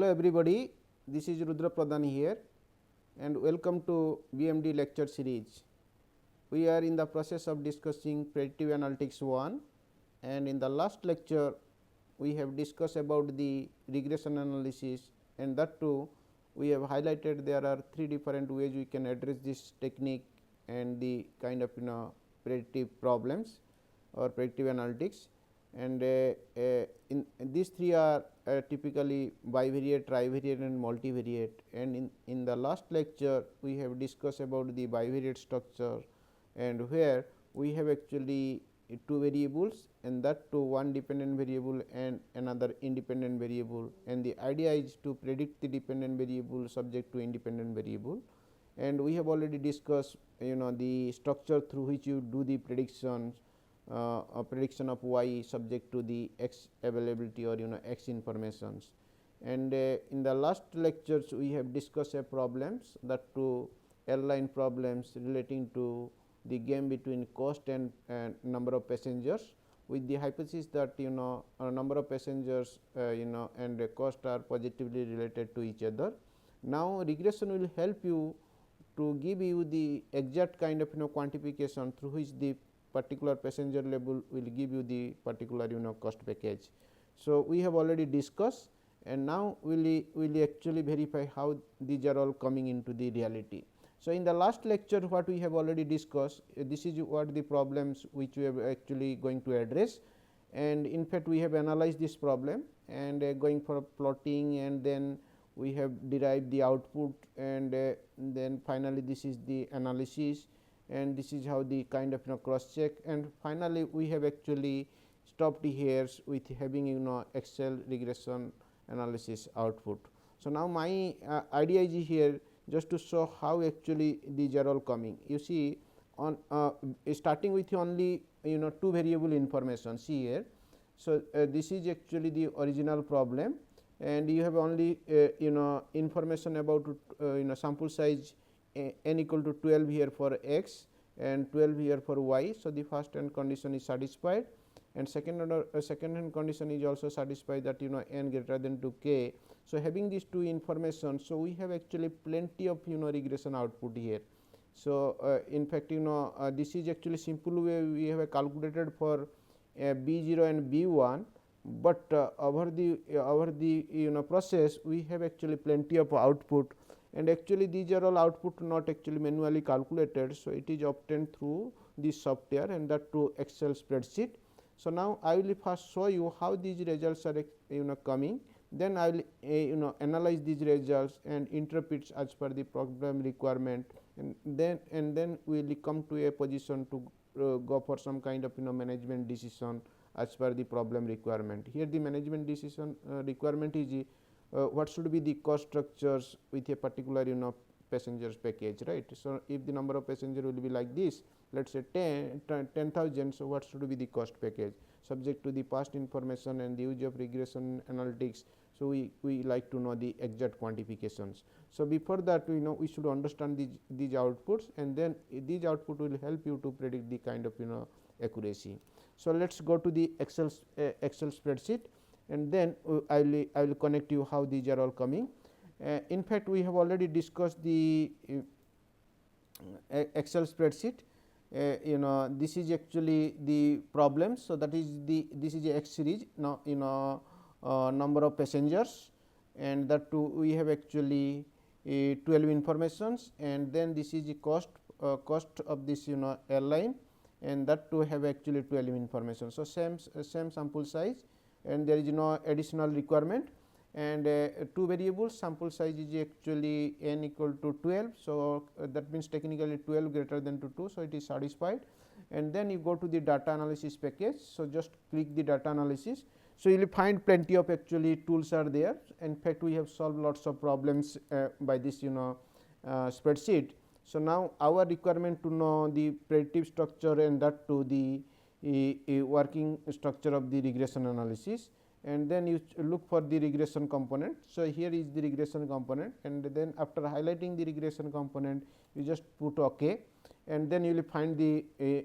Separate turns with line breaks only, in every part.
Hello everybody, this is Rudra Pradhan here and welcome to BMD lecture series. We are in the process of discussing predictive analytics 1 and in the last lecture we have discussed about the regression analysis, and that too we have highlighted there are 3 different ways we can address this technique and the kind of predictive problems or predictive analytics. And in these 3 are typically bivariate, trivariate and multivariate, and in the last lecture we have discussed about the bivariate structure, and where we have actually 2 variables, and that too one dependent variable and another independent variable, and the idea is to predict the dependent variable subject to independent variable. And we have already discussed the structure through which you do the predictions, a prediction of y subject to the x availability or x informations. And in the last lectures we have discussed problems, that to airline problems relating to the game between cost and number of passengers, with the hypothesis that a number of passengers and cost are positively related to each other. Now regression will help you to give you the exact kind of quantification through which the particular passenger level will give you the particular cost package. So we have already discussed, and now we will actually verify how these are all coming into the reality. So in the last lecture what we have already discussed, this is what the problems which we are actually going to address, and in fact we have analyzed this problem and going for plotting, and then we have derived the output, and then finally this is the analysis, and this is how the kind of cross check, and finally we have actually stopped here with having Excel regression analysis output. So now my idea is here just to show how actually these are all coming. You see, on starting with only 2 variable information, see here. So this is actually the original problem, and you have only information about sample size n equal to 12 here for x and 12 here for y. So the first hand condition is satisfied, and second hand condition is also satisfied, that n greater than 2 k. So having these 2 information, so we have actually plenty of regression output here. So in fact this is actually simple way we have calculated for b0 and b1, but over the process we have actually plenty of output, and actually these are all output not actually manually calculated. So it is obtained through this software, and that to Excel spreadsheet. So now I will first show you how these results are coming, then I will analyze these results and interpret as per the problem requirement, and then we will come to a position to go for some kind of management decision as per the problem requirement. Here the management decision requirement is what should be the cost structures with a particular passengers package, right. So if the number of passenger will be like this, let us say 10,000. So what should be the cost package subject to the past information and the use of regression analytics. So we like to know the exact quantifications. So before that we should understand these outputs, and then these output will help you to predict the kind of accuracy. So let us go to the Excel spreadsheet, and then I will connect you how these are all coming. In fact we have already discussed the Excel spreadsheet. This is actually the problem. So that is this is a X series, now number of passengers, and that too we have actually 12 informations, and then this is the cost of this airline, and that too have actually 12 information. So same sample size, and there is no additional requirement, and 2 variables, sample size is actually n equal to 12. So that means technically 12 greater than to 2. So it is satisfied, and then you go to the data analysis package. So just click the data analysis. So you will find plenty of actually tools are there. In fact we have solved lots of problems by this spreadsheet. So now our requirement to know the predictive structure, and that to the working structure of the regression analysis, and then you look for the regression component. So here is the regression component, and then after highlighting the regression component you just put OK, and then you will find the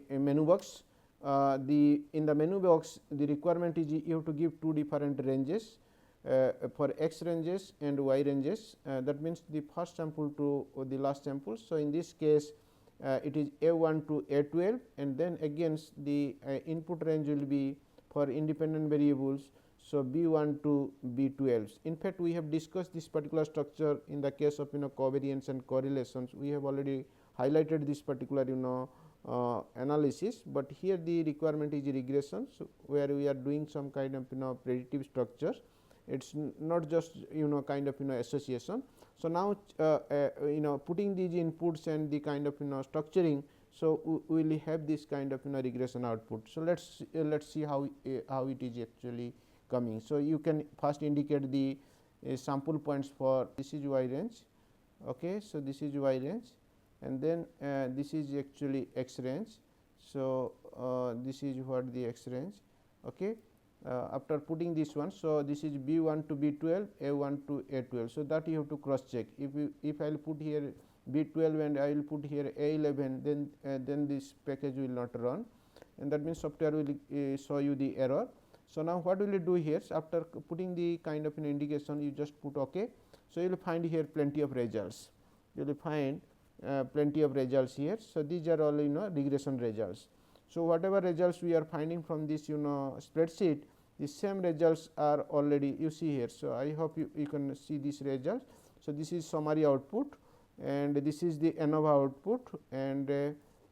menu box. In the menu box the requirement is you have to give 2 different ranges, for x ranges and y ranges, that means the first sample to the last sample. So, in this case it is A1 to A12, and then again the input range will be for independent variables. So, B1 to B12. In fact, we have discussed this particular structure in the case of covariance and correlations. We have already highlighted this particular analysis, but here the requirement is regression. So, where we are doing some kind of predictive structures. It is not just kind of association. So, now putting these inputs and the kind of structuring. So, we will have this kind of regression output. So, let us see how it is actually coming. So, you can first indicate the sample points for this is y range. Okay. So, this is y range, and then this is actually x range. So, this is what the x range. Okay. After putting this one, so this is B1 to B12, A1 to A12. So, that you have to cross check. If I will put here B12 and I will put here A11, then this package will not run, and that means software will show you the error. So, now what will you do here? So, after putting the kind of indication, you just put OK. So, you will find here plenty of results. You will find plenty of results here. So, these are all regression results. So, whatever results we are finding from this spreadsheet, the same results are already you see here. So, I hope you can see these results. So, this is summary output, and this is the ANOVA output, and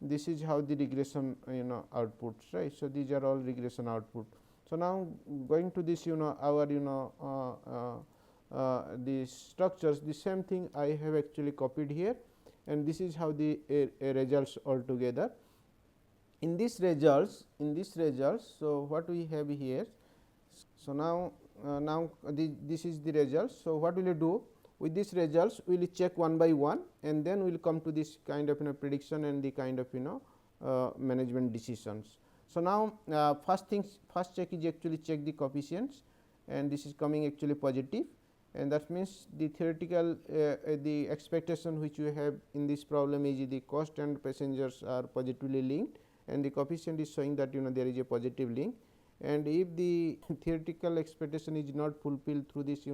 this is how the regression outputs, right. So, these are all regression output. So, now going to this our the structures, the same thing I have actually copied here, and this is how the results altogether. In this results, so what we have here. So, now this is the results. So, what will you do with these results? We will check one by one, and then we will come to this kind of prediction and the kind of management decisions. So, now first check is actually check the coefficients, and this is coming actually positive, and that means the theoretical the expectation which you have in this problem is the cost and passengers are positively linked, and the coefficient is showing that there is a positive link. And if the theoretical expectation is not fulfilled through this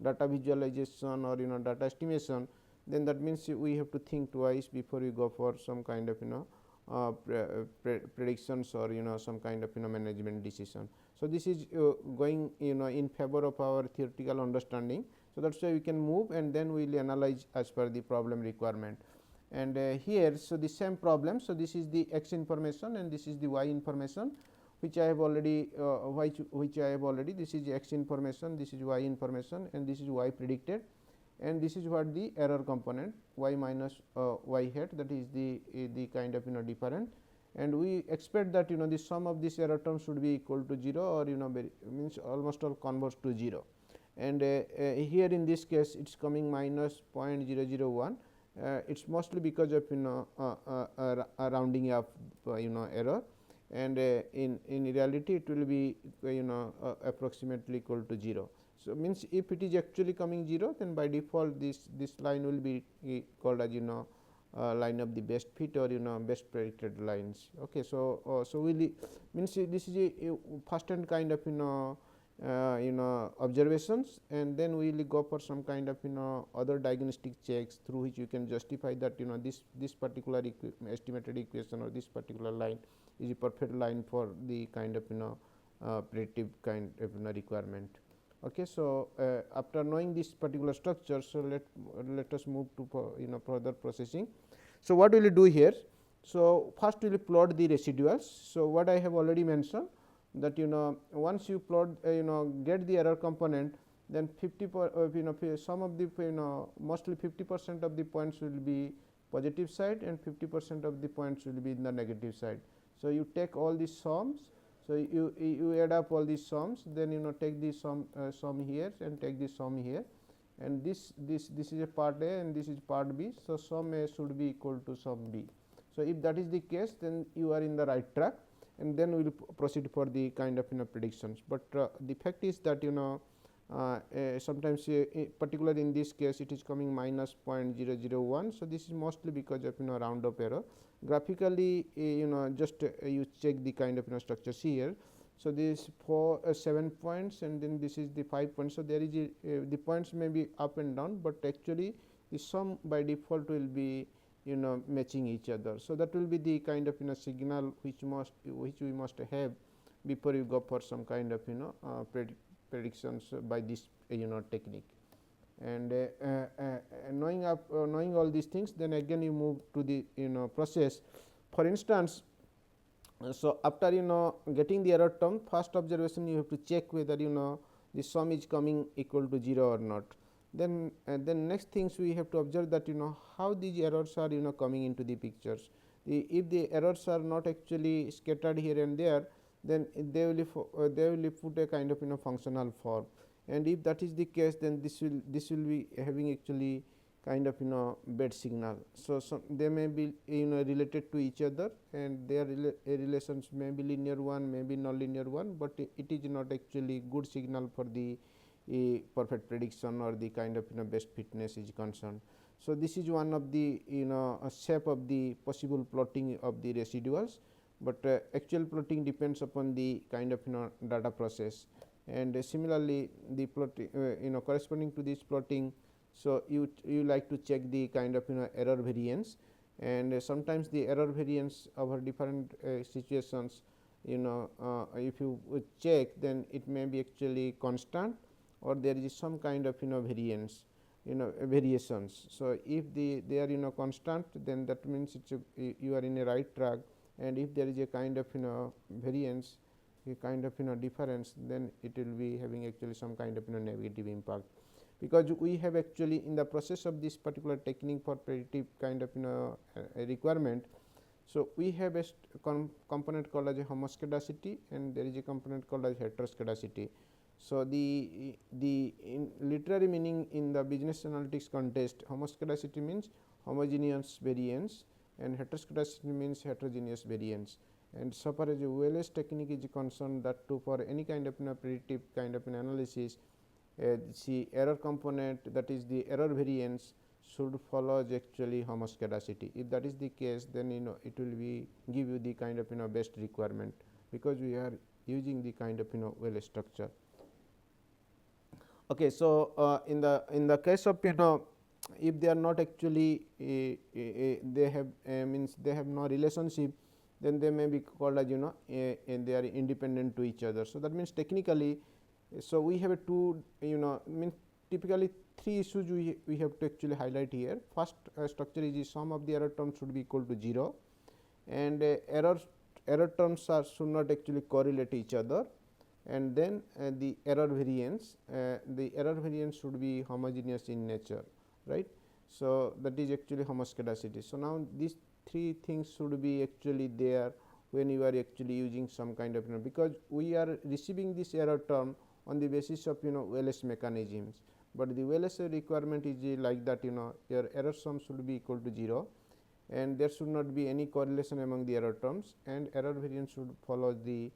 data visualization or data estimation, then that means we have to think twice before we go for some kind of predictions or some kind of management decision. So, this is going in favor of our theoretical understanding. So, that is why we can move, and then we will analyze as per the problem requirement. And here, so the same problem. So, this is the x information and this is the y information, which I have already this is x information, this is y information, and this is y predicted, and this is what the error component y minus y hat, that is the kind of different, and we expect that the sum of this error terms should be equal to 0 or means almost all converge to 0, and here in this case it is coming minus 0.001. It is mostly because of rounding up error, and in reality it will be approximately equal to 0. So, means if it is actually coming 0, then by default this line will be called as line of the best fit or best predicted lines. Okay. So, so we means this is a first hand kind of observations, and then we will go for some kind of other diagnostic checks through which you can justify that this particular estimated equation or this particular line is a perfect line for the kind of predictive kind of requirement. Okay. So, after knowing this particular structure, so let us move to further processing. So, what will you do here? So, first we will plot the residuals. So, what I have already mentioned that once you plot get the error component, then 50 some of the mostly 50% of the points will be positive side and 50% of the points will be in the negative side. So, you take all these sums. So, you add up all these sums, then take this sum here and take this sum here, and this is a part A and this is part B. So, sum A should be equal to sum B. So, if that is the case, then you are in the right track, and then we will proceed for the kind of predictions. But the fact is that sometimes particularly in this case it is coming minus 0.001. So, this is mostly because of round up error. Graphically just you check the kind of structures here. So, this 7 points and then this is the 5 points. So, there is the points may be up and down, but actually the sum by default will be matching each other. So, that will be the kind of signal which we must have before you go for some kind of predictions by this technique. And knowing all these things, then again you move to the process. For instance, so after getting the error term, first observation you have to check whether the sum is coming equal to 0 or not. Then next things we have to observe that how these errors are coming into the pictures. If the errors are not actually scattered here and there, then they will put a kind of functional form, and if that is the case, then this will be having actually kind of bad signal. So, they may be related to each other, and their relations may be linear one, may be nonlinear one, but it is not actually good signal for the perfect prediction or the kind of best fitness is concerned. So, this is one of the shape of the possible plotting of the residuals, but actual plotting depends upon the kind of data process, and similarly the plotting corresponding to this plotting. So, you like to check the kind of error variance, and sometimes the error variance over different situations if you check, then it may be actually constant or there is some kind of variance variations. So, if they are constant, then that means you are in a right track, and if there is a kind of variance, a kind of difference, then it will be having actually some kind of negative impact, because we have actually in the process of this particular technique for predictive kind of a requirement. So, we have a component called as a homoscedasticity, and there is a component called as heteroscedasticity. So, the literary meaning in the business analytics context, homoscedasticity means homogeneous variance and heteroscedasticity means heterogeneous variance. And so far as a Wallace technique is concerned, that too for any kind of predictive kind of analysis, the error component, that is the error variance, should follow actually homoscedasticity. If that is the case, then it will be give you the kind of best requirement, because we are using the kind of Wallace structure. Okay, so in the case of if they are not actually they have means they have no relationship, then they may be called as they are independent to each other. So, that means technically, so we have a two means typically three issues we have to actually highlight here. First structure is the sum of the error terms should be equal to 0, and error terms should not actually correlate each other, and then the error variance should be homogeneous in nature, right. So, that is actually homoscedasticity. So, now these three things should be actually there when you are actually using some kind of because we are receiving this error term on the basis of Wallace mechanisms, but the Wallace requirement is like that your error sum should be equal to 0, and there should not be any correlation among the error terms, and error variance should follow the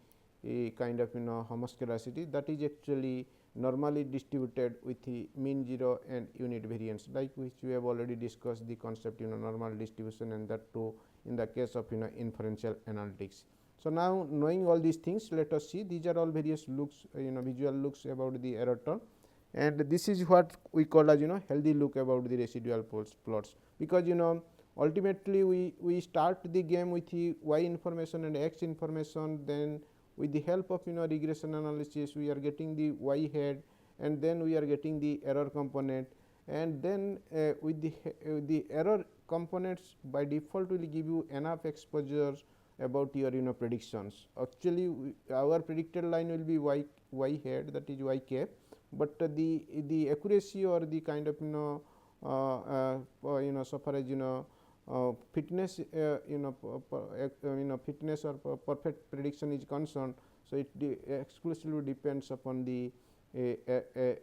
kind of homoscedasticity, that is actually normally distributed with the mean 0 and unit variance, like which we have already discussed the concept normal distribution, and that too in the case of inferential analytics. So, now knowing all these things, let us see these are all various looks visual looks about the error term, and this is what we call as healthy look about the residual plots, because ultimately we start the game with the y information and x information, then with the help of regression analysis we are getting the y head, and then we are getting the error component, and then with the error components by default will give you enough exposures about your predictions. Actually our predicted line will be y head, that is y cap, but the accuracy or the kind of so far as fitness fitness or perfect prediction is concerned. So, it exclusively depends upon the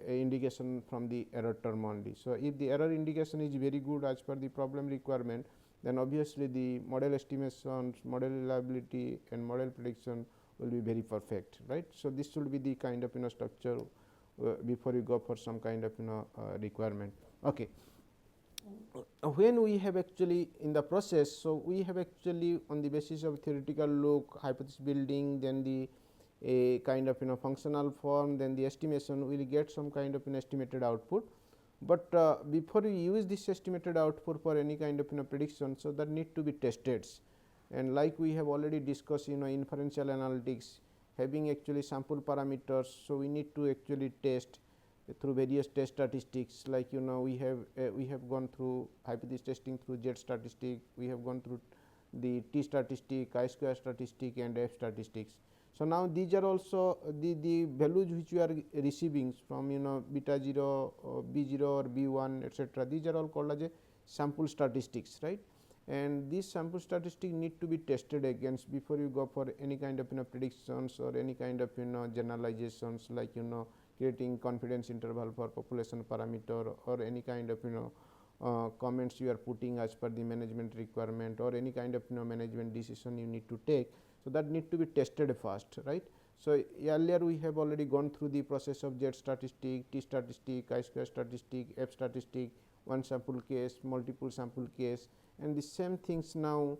indication from the error term only. So, if the error indication is very good as per the problem requirement, then obviously the model estimations, model reliability and model prediction will be very perfect, right. So, this should be the kind of structure before you go for some kind of requirement. Okay. When we have actually in the process, so we have actually on the basis of theoretical look, hypothesis building, then the a kind of functional form, then the estimation will get some kind of an estimated output. But before we use this estimated output for any kind of prediction, so that need to be tested. And like we have already discussed inferential analytics having actually sample parameters. So, we need to actually test through various test statistics, like we have gone through hypothesis testing through Z statistic, we have gone through the t statistic, chi square statistic and f statistics. So, now these are also the values which you are receiving from beta 0, b 0 or b 1 etcetera. These are all called as a sample statistics, right, and these sample statistics need to be tested against before you go for any kind of predictions or any kind of generalizations, like creating confidence interval for population parameter or any kind of comments you are putting as per the management requirement or any kind of management decision you need to take. So, that need to be tested first, right. So, earlier we have already gone through the process of Z statistic, t statistic, chi square statistic, f statistic, one sample case, multiple sample case, and the same things now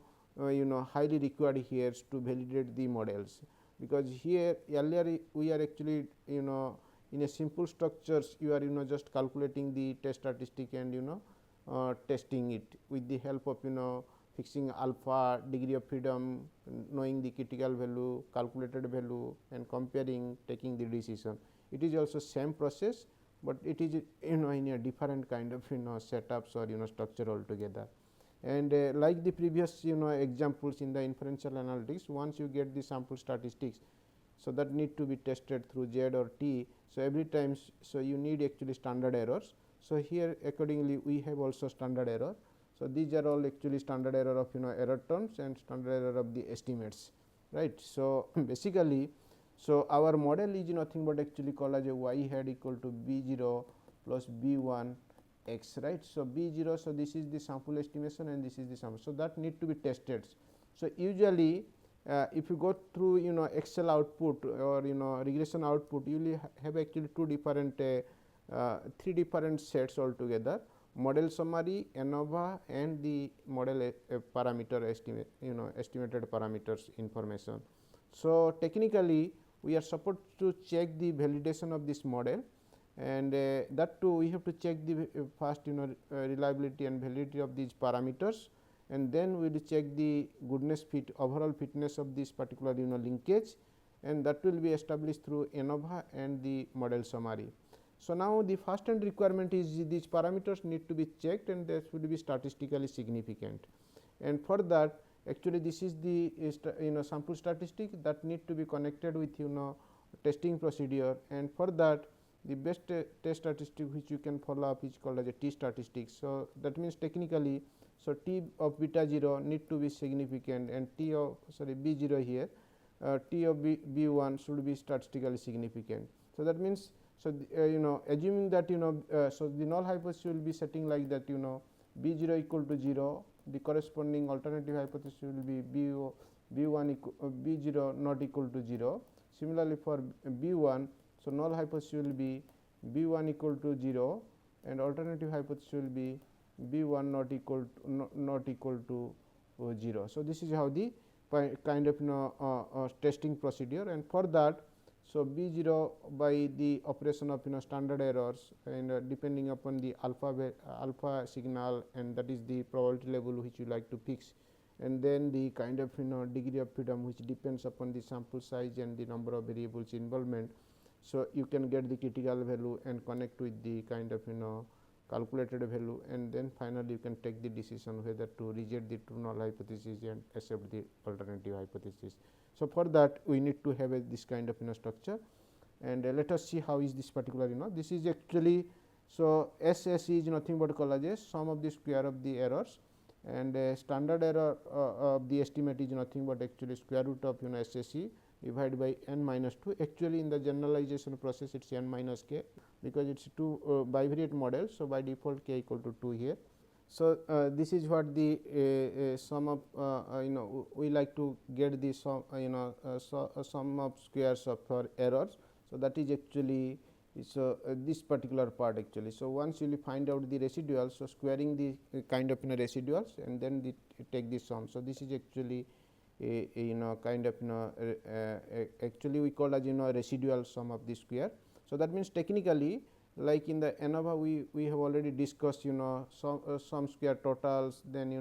highly required here to validate the models, because here earlier we are actually in a simple structures you are just calculating the test statistic and testing it with the help of fixing alpha, degree of freedom, knowing the critical value, calculated value and comparing, taking the decision. It is also same process, but it is in a different kind of setups or structure altogether. And like the previous examples in the inferential analytics, once you get the sample statistics, so that need to be tested through Z or T. So, every time so you need actually standard errors. So, here accordingly we have also standard error. So, these are all actually standard error of error terms and standard error of the estimates, right. So, basically, so our model is nothing but actually called as a y hat equal to b 0 plus b 1 x, right. So, b 0, so this is the sample estimation and this is the sample. So, that need to be tested. So, usually if you go through Excel output or regression output, you will have actually three different sets altogether: model summary, ANOVA and the model parameter estimate estimated parameters information. So, technically we are supposed to check the validation of this model, and that too we have to check the first reliability and validity of these parameters, and then we will check the goodness fit overall fitness of this particular linkage, and that will be established through ANOVA and the model summary. So, now the first hand requirement is these parameters need to be checked and that should be statistically significant, and for that actually this is the sample statistic that need to be connected with testing procedure, and for that the best test statistic which you can follow up is called as a t statistic. So, that means technically, so t of beta 0 need to be significant and t of b 0 here t of b 1 should be statistically significant. So, that means, so assuming that so the null hypothesis will be setting like that b 0 equal to 0, the corresponding alternative hypothesis will be b 1 b 0 not equal to 0. Similarly, for b 1, so null hypothesis will be b 1 equal to 0 and alternative hypothesis will be b 1 not equal to 0. So, this is how the kind of testing procedure, and for that, so b 0 by the operation of standard errors and depending upon the alpha signal, and that is the probability level which you like to fix, and then the kind of degree of freedom which depends upon the sample size and the number of variables involvement. So, you can get the critical value and connect with the kind of calculated value, and then finally, you can take the decision whether to reject the true null hypothesis and accept the alternative hypothesis. So, for that we need to have this kind of structure, and let us see how is this particular this is actually, so SS is nothing but called as sum of the square of the errors, and standard error of the estimate is nothing but actually square root of SSE divided by n minus 2. Actually, in the generalization process it is n minus k, because it is two bivariate model. So, by default k equal to 2 here. So, this is what the sum of we like to get the sum sum of squares of for errors. So, that is actually this particular part actually. So, once you find out the residuals, so squaring the kind of residuals and then take the sum. So, this is actually kind of actually we call as residual sum of the square. So, that means technically like in the ANOVA we have already discussed some square totals, then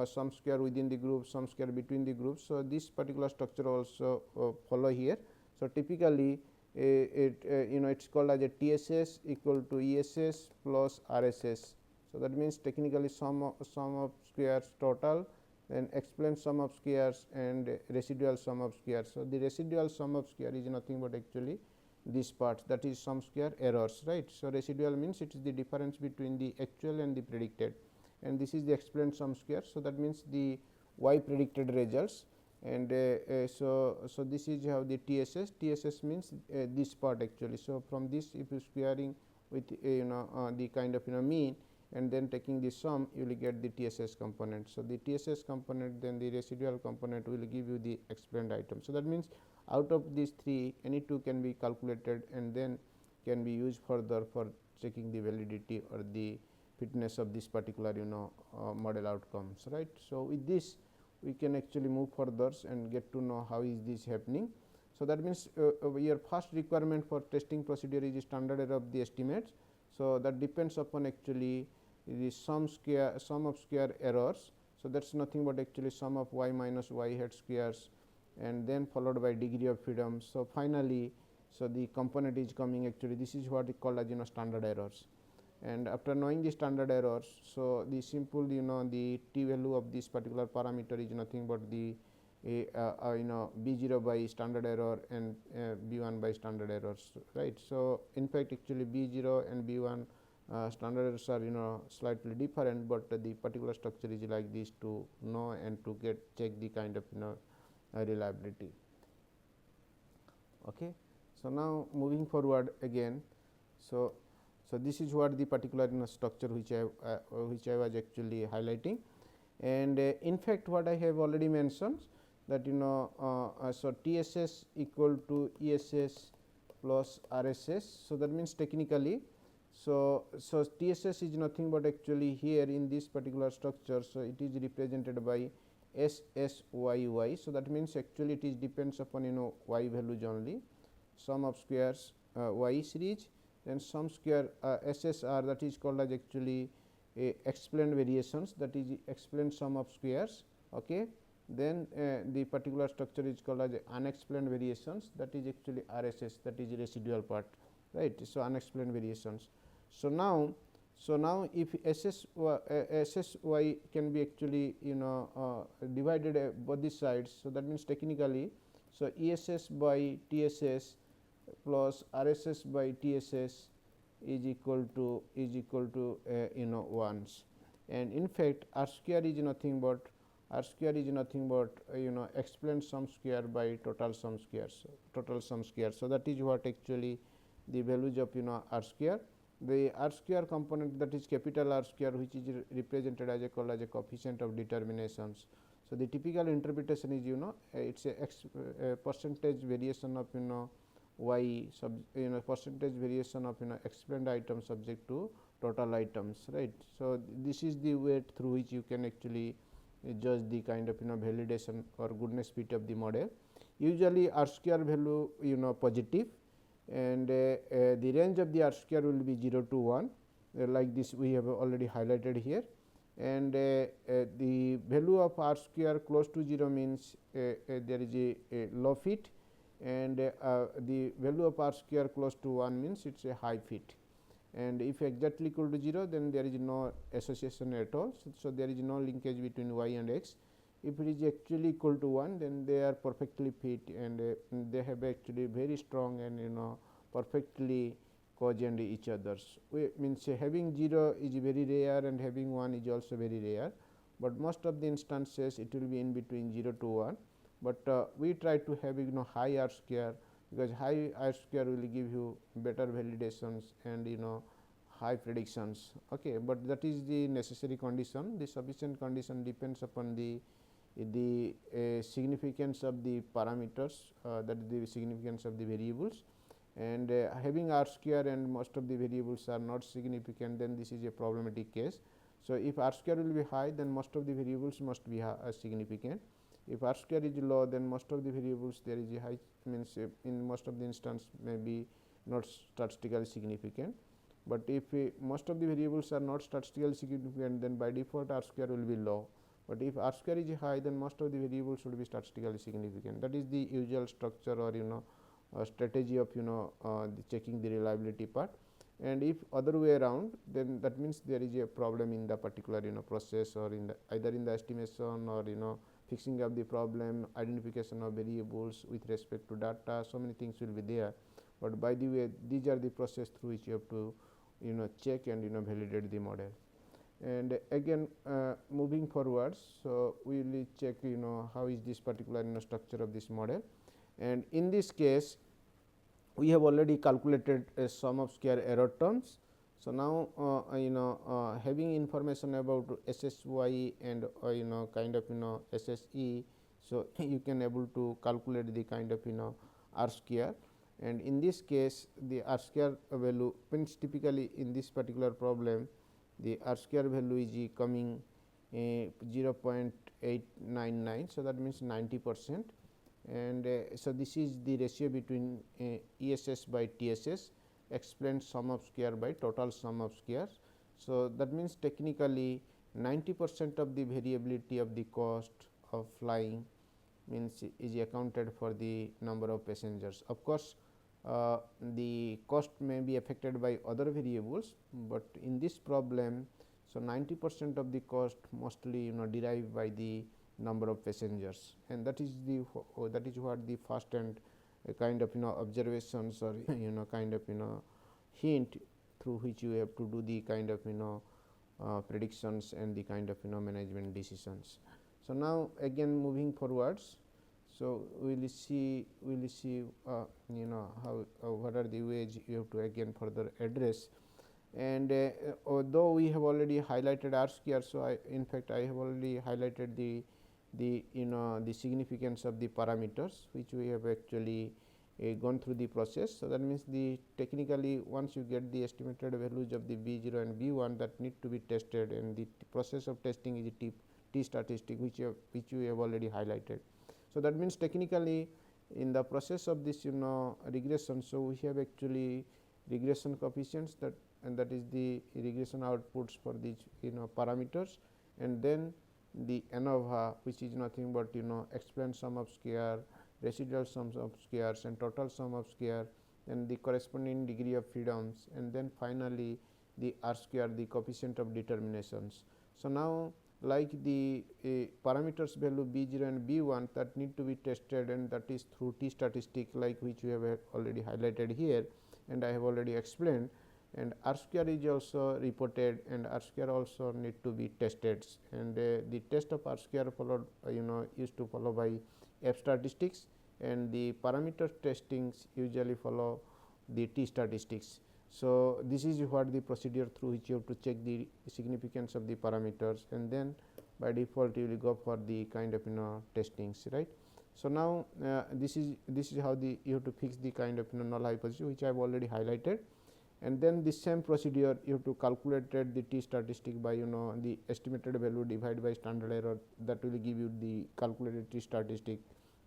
sum square within the group, sum square between the groups. So, this particular structure also follow here. So, typically it is called as a TSS equal to ESS plus RSS. So, that means technically sum of squares total, then explain sum of squares and residual sum of squares. So, the residual sum of square is nothing but actually this part, that is sum square errors, right. So, residual means it is the difference between the actual and the predicted, and this is the explained sum square. So, that means the y predicted results, and so this is how the TSS means this part actually. So, from this if you squaring with the kind of mean and then taking the sum, you will get the TSS component. So, the TSS component, then the residual component will give you the explained item. So, that means out of these three any two can be calculated and then can be used further for checking the validity or the fitness of this particular model outcomes, right. So, with this we can actually move further and get to know how is this happening. So, that means your first requirement for testing procedure is standard error of the estimates. So, that depends upon actually the sum of square errors. So, that is nothing but actually sum of y minus y hat squares and then followed by degree of freedom. So, finally, so the component is coming actually, this is what we call as standard errors, and after knowing the standard errors. So, the simple the t value of this particular parameter is nothing but the B0 by standard error and B1 by standard errors, right. So, in fact, actually B0 and B1 standard errors are slightly different, but the particular structure is like this to know and to check the kind of reliability. Okay. So, now moving forward again. So, this is what the particular structure which I was actually highlighting, and in fact, what I have already mentioned that so TSS equal to ESS plus RSS. So, that means technically, so TSS is nothing but actually here in this particular structure. So, it is represented by SSYY. So, that means actually it is depends upon y values only, sum of squares y series, then sum square SSR, that is called as actually explained variations, that is explained sum of squares. Okay. Then the particular structure is called as unexplained variations, that is actually RSS, that is residual part, right. So, unexplained variations. So, now if SSY can be actually divided both the sides. So, that means technically, so ESS by TSS plus RSS by TSS is equal to 1s, and in fact, R square is nothing but explained sum square by total sum squares. So, that is what actually the values of R square. The R square component, that is capital R square, which is represented as called as a coefficient of determinations. So, the typical interpretation is it is a percentage variation of y percentage variation of explained item subject to total items, right. So, this is the way through which you can actually judge the kind of validation or goodness fit of the model. Usually R square value positive, and the range of the R square will be 0 to 1, like this we have already highlighted here, and the value of R square close to 0 means there is a low fit, and the value of R square close to 1 means it is a high fit, and if exactly equal to 0, then there is no association at all. So, there is no linkage between y and x. If it is actually equal to 1, then they are perfectly fit, and they have actually very strong and perfectly cogent each others. Means having 0 is very rare and having 1 is also very rare, but most of the instances it will be in between 0 to 1, but we try to have high R square, because high R square will give you better validations and high predictions. Okay, but that is the necessary condition. The sufficient condition depends upon the significance of the parameters, that is the significance of the variables, and having R square and most of the variables are not significant, then this is a problematic case. So, if R square will be high, then most of the variables must be significant. If R square is low, then most of the variables there is a high, means in most of the instance may be not statistically significant. But if most of the variables are not statistically significant, then by default R square will be low. But if R square is high, then most of the variables should be statistically significant. That is the usual structure, or strategy of the checking the reliability part. And if other way around, then that means there is a problem in the particular process, or in the either in the estimation, or fixing up the problem, identification of variables with respect to data. So many things will be there, but by the way, these are the process through which you have to check and validate the model. And again, moving forward, so we will check how is this particular structure of this model. And in this case, we have already calculated a sum of square error terms. So now having information about SSY and kind of SSE, so you can able to calculate the kind of R square. And in this case, the R square value means typically in this particular problem, the R square value is coming 0.899. So that means 90%. And so this is the ratio between ESS by TSS, explained sum of square by total sum of squares. So that means technically 90% of the variability of the cost of flying means is accounted for the number of passengers. Of course, the cost may be affected by other variables, but in this problem, so 90% of the cost mostly derived by the number of passengers, and that is the that is what the first and kind of observations, or kind of hint through which you have to do the kind of predictions and the kind of management decisions. So now again moving forwards, so we will see how what are the ways you have to again further address. And although we have already highlighted R square, so in fact I have already highlighted the significance of the parameters which we have actually gone through the process. So that means the technically once you get the estimated values of the B0 and B1 that need to be tested, and the process of testing is a t statistic which we have already highlighted. So that means technically in the process of this regression, so we have actually regression coefficients, that and that is the regression outputs for these parameters, and then the ANOVA, which is nothing but explained sum of square, residual sums of squares, and total sum of square, and the corresponding degree of freedoms, and then finally the R square, the coefficient of determinations. So now like the parameters value B0 and B1 that need to be tested, and that is through t statistic, like which we have already highlighted here and I have already explained. And R square is also reported, and R square also need to be tested, and the test of R square followed used to follow by F statistics, and the parameter testings usually follow the t statistics. So this is what the procedure through which you have to check the significance of the parameters, and then by default you will go for the kind of testings, right. So now this is how you have to fix the kind of null hypothesis which I have already highlighted. And then this same procedure you have to calculate the t statistic by the estimated value divided by standard error, that will give you the calculated t statistic.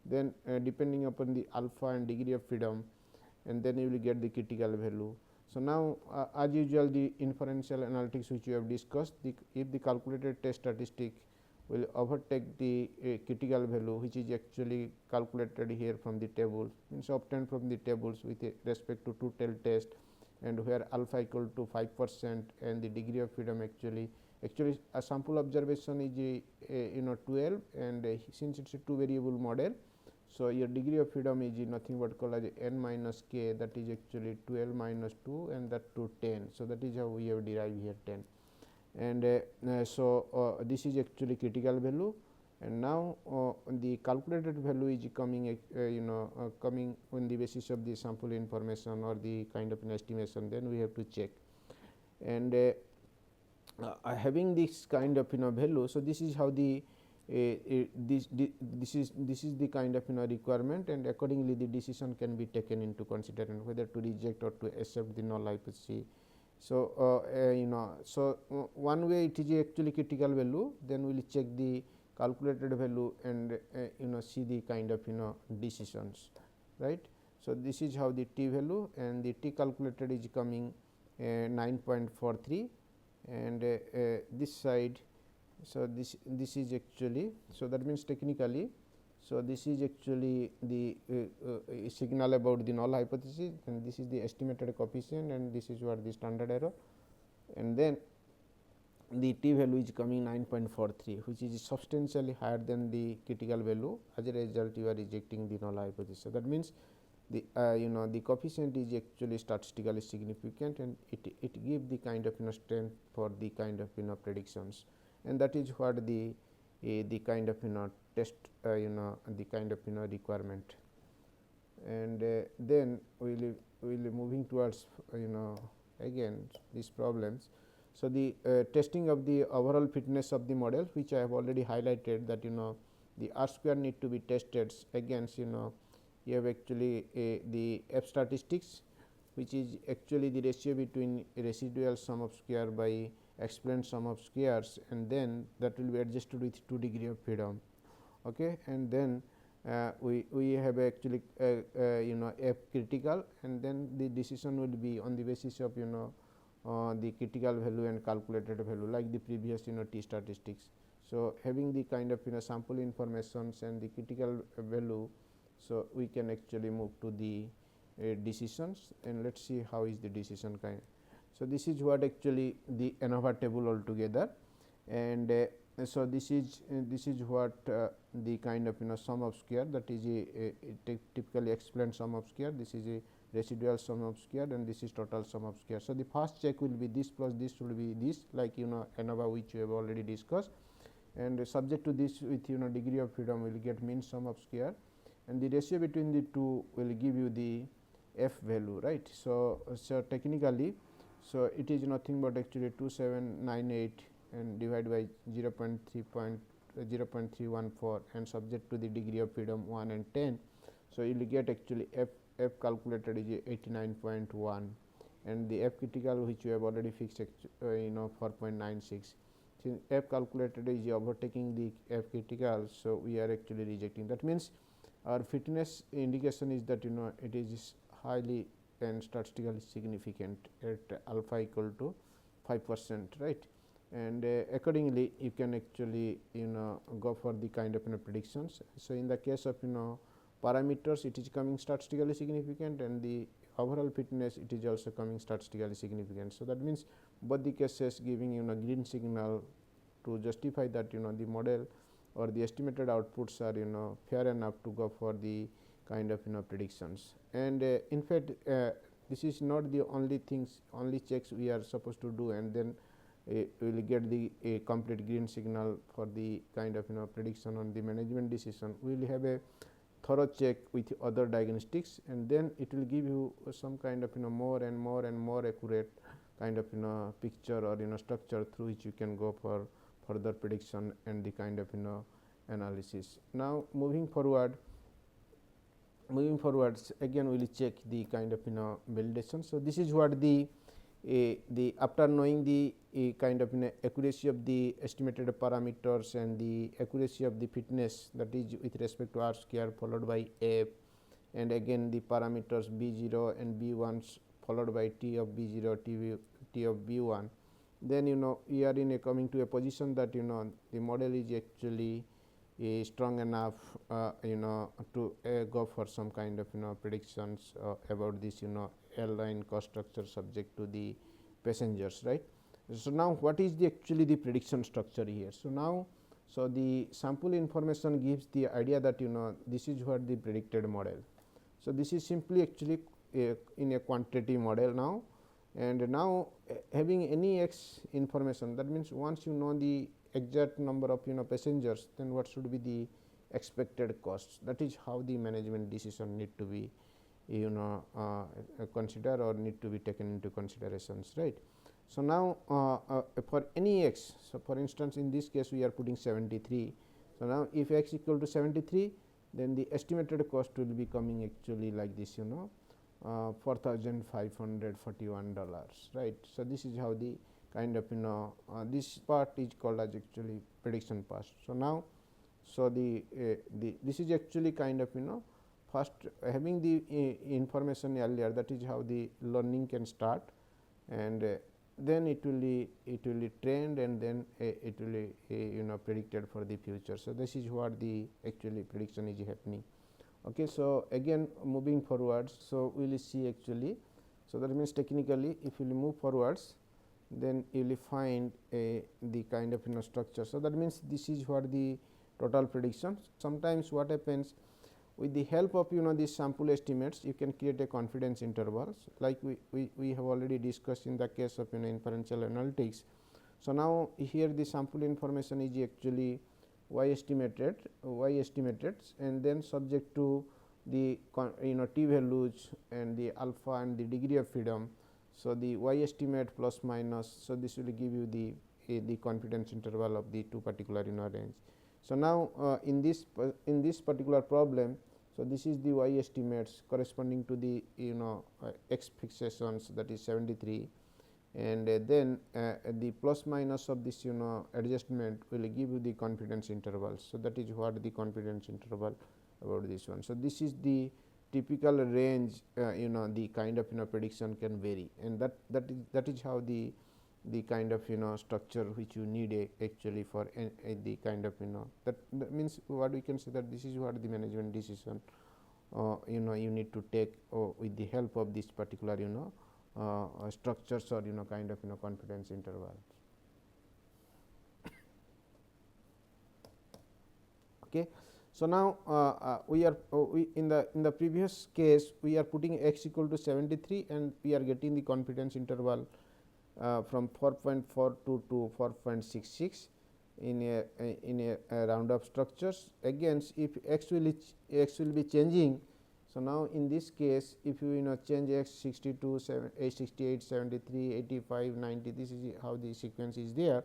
Then depending upon the alpha and degree of freedom, and then you will get the critical value. So now as usual the inferential analytics which we have discussed, if the calculated test statistic will overtake the critical value, which is actually calculated here from the table, means obtained from the tables with respect to two-tail test, and where alpha equal to 5% and the degree of freedom actually a sample observation is 12, and since it is a two variable model, so your degree of freedom is nothing but called as n minus k, that is actually 12 minus 2 and that to 10. So that is how we have derived here 10, and so this is actually critical value, and now the calculated value is coming coming on the basis of the sample information or the kind of an estimation. Then we have to check, and having this kind of value. So this is how the this is the kind of requirement, and accordingly the decision can be taken into consideration whether to reject or to accept the null hypothesis. So so one way it is actually critical value, then we will check the calculated value and see the kind of decisions, right. So, this is how the t value, and the t calculated is coming 9.43, and this side. So, this is actually, so that means technically, so this is actually the signal about the null hypothesis, and this is the estimated coefficient, and this is what the standard error, and then the t value is coming 9.43, which is substantially higher than the critical value. As a result, you are rejecting the null hypothesis. So, that means the the coefficient is actually statistically significant, and it gives the kind of strength for the kind of predictions, and that is what the kind of test the kind of requirement. And then we will be moving towards again these problems. So, the testing of the overall fitness of the model, which I have already highlighted, that the R square need to be tested against you have actually the F statistics, which is actually the ratio between residual sum of square by explained sum of squares, and then that will be adjusted with 2 degree of freedom. Okay. And then we have actually F critical, and then the decision will be on the basis of the critical value and calculated value, like the previous t statistics. So, having the kind of sample informations and the critical value, so we can actually move to the decisions, and let us see how is the decision kind. So, this is what actually the ANOVA table altogether, and so this is what the kind of sum of square, that is a typically explained sum of square. This is a residual sum of square, and this is total sum of square. So, the first check will be this plus this will be this, like ANOVA, which we have already discussed, and subject to this with degree of freedom will get mean sum of square, and the ratio between the two will give you the F value, right. So, technically, so it is nothing but actually 2798 and divide by 0.314 and subject to the degree of freedom 1 and 10. So, you will get actually F calculated is 89.1, and the F critical, which we have already fixed 4.96. Since F calculated is overtaking the F critical, so we are actually rejecting. That means our fitness indication is that it is highly and statistically significant at alpha equal to 5%, right. And accordingly, you can actually go for the kind of predictions. So, in the case of parameters, it is coming statistically significant, and the overall fitness, it is also coming statistically significant. So, that means both the cases giving green signal to justify that the model or the estimated outputs are fair enough to go for the kind of predictions. And in fact, this is not the only things, only checks we are supposed to do, and then we will get the complete green signal for the kind of prediction on the management decision. We will have a thorough check with other diagnostics, and then it will give you some kind of more and more and more accurate kind of picture or structure through which you can go for further prediction and the kind of analysis. Now, moving forward again we will check the kind of validation. So, this is what the after knowing the kind of accuracy of the estimated parameters and the accuracy of the fitness, that is with respect to R square followed by F, and again the parameters B0 and B1 followed by T of B0, T of B1, then we are in coming to a position that the model is actually strong enough to go for some kind of predictions about this airline cost structure subject to the passengers, right. So, now what is the actually the prediction structure here? So, now the sample information gives the idea that this is what the predicted model. So, this is simply actually in a quantitative model now, and now having any x information, that means once you know the exact number of passengers, then what should be the expected costs. That is how the management decision need to be consider or need to be taken into considerations, right. So, now for any x, so for instance in this case we are putting 73. So, now if x equal to 73, then the estimated cost will be coming actually like this $4,541, right. So, this is how the kind of this part is called as actually prediction part. So, now So, this is actually kind of first having the information earlier, that is how the learning can start, and then it will be trained, and then it will be predicted for the future. So, this is what the actually prediction is happening. Okay. So, again moving forwards, so we will see actually. So, that means technically if you move forwards, then you will find the kind of structure. So, that means this is what the total prediction. Sometimes what happens, with the help of these sample estimates, you can create a confidence intervals, like we have already discussed in the case of inferential analytics. So, now here the sample information is actually y estimated, and then subject to the t values and the alpha and the degree of freedom. So, the y estimate plus minus. So, this will give you the confidence interval of the two particular range. So, now in this particular problem, so this is the y estimates corresponding to the x fixations, that is 73, and then the plus minus of this adjustment will give you the confidence intervals. So, that is what the confidence interval about this one. So, this is the typical range the kind of prediction can vary, and that is how the kind of structure which you need actually for the kind of that means what we can say, that this is what the management decision you need to take with the help of this particular structures or kind of confidence intervals. Okay. So, now we are in the previous case we are putting x equal to 73, and we are getting the confidence interval from 4.42 to 4.66 in a round of structures. Again, if x will be changing. So, now in this case, if you change x 62, 68, 73, 85, 90, this is how the sequence is there.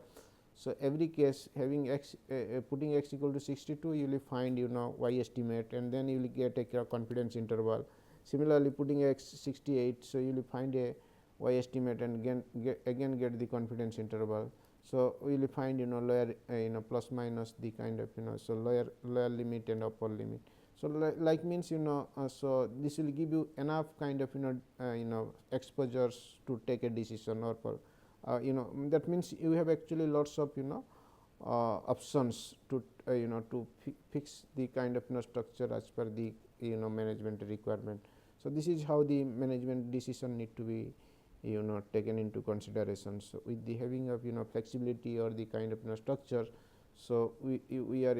So, every case having x putting x equal to 62, you will find y estimate, and then you will get a confidence interval. Similarly, putting x 68, so you will find a y estimate, and again get the confidence interval. So, we will find lower plus minus the kind of so lower limit and upper limit. So, like means so this will give you enough kind of exposures to take a decision, or for that means you have actually lots of options to to fix the kind of structure as per the management requirement. So, this is how the management decision need to be taken into consideration. So, with the having of flexibility or the kind of structure, so we are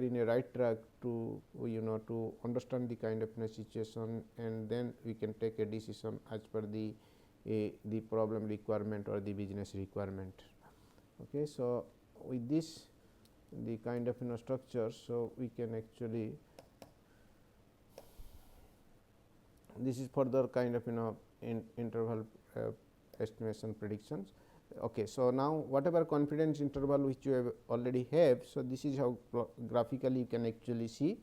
in a right track to to understand the kind of situation, and then we can take a decision as per the problem requirement or the business requirement. Okay. So, with this the kind of structure, so we can actually, this is further kind of interval estimation predictions. Okay. So, now whatever confidence interval which you have already have, so this is how graphically you can actually see,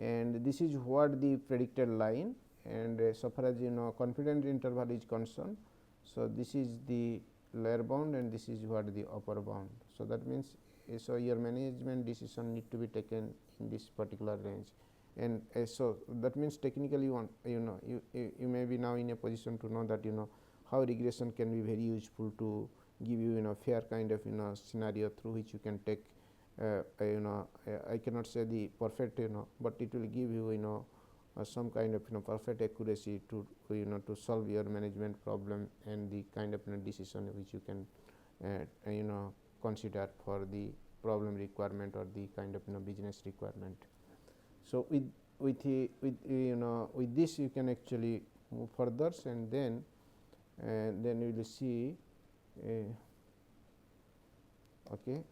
and this is what the predicted line, and so far as confidence interval is concerned. So, this is the lower bound, and this is what the upper bound. So, that means so your management decision need to be taken in this particular range, and so that means technically you may be now in a position to know that how regression can be very useful to give you fair kind of scenario through which you can take I cannot say the perfect but it will give you some kind of perfect accuracy to to solve your management problem, and the kind of decision which you can consider for the problem requirement or the kind of business requirement. So, with this you can actually move further, and then you will see okay.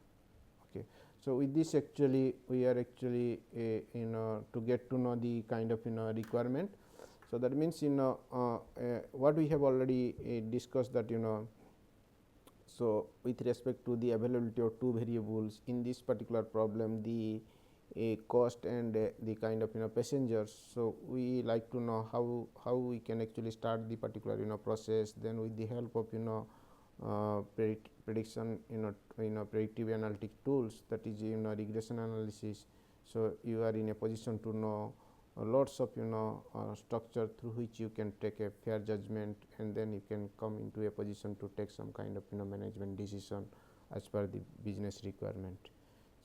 So, with this actually we are actually to get to know the kind of requirement. So, that means what we have already discussed, that so with respect to the availability of two variables in this particular problem, the cost and the kind of passengers. So, we like to know how we can actually start the particular process. Then with the help of prediction predictive analytic tools, that is regression analysis. So, you are in a position to know lots of structure through which you can take a fair judgment, and then you can come into a position to take some kind of management decision as per the business requirement.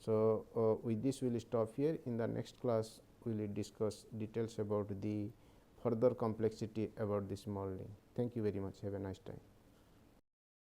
So, with this we will stop here. In the next class we will discuss details about the further complexity about this modeling. Thank you very much. Have a nice time.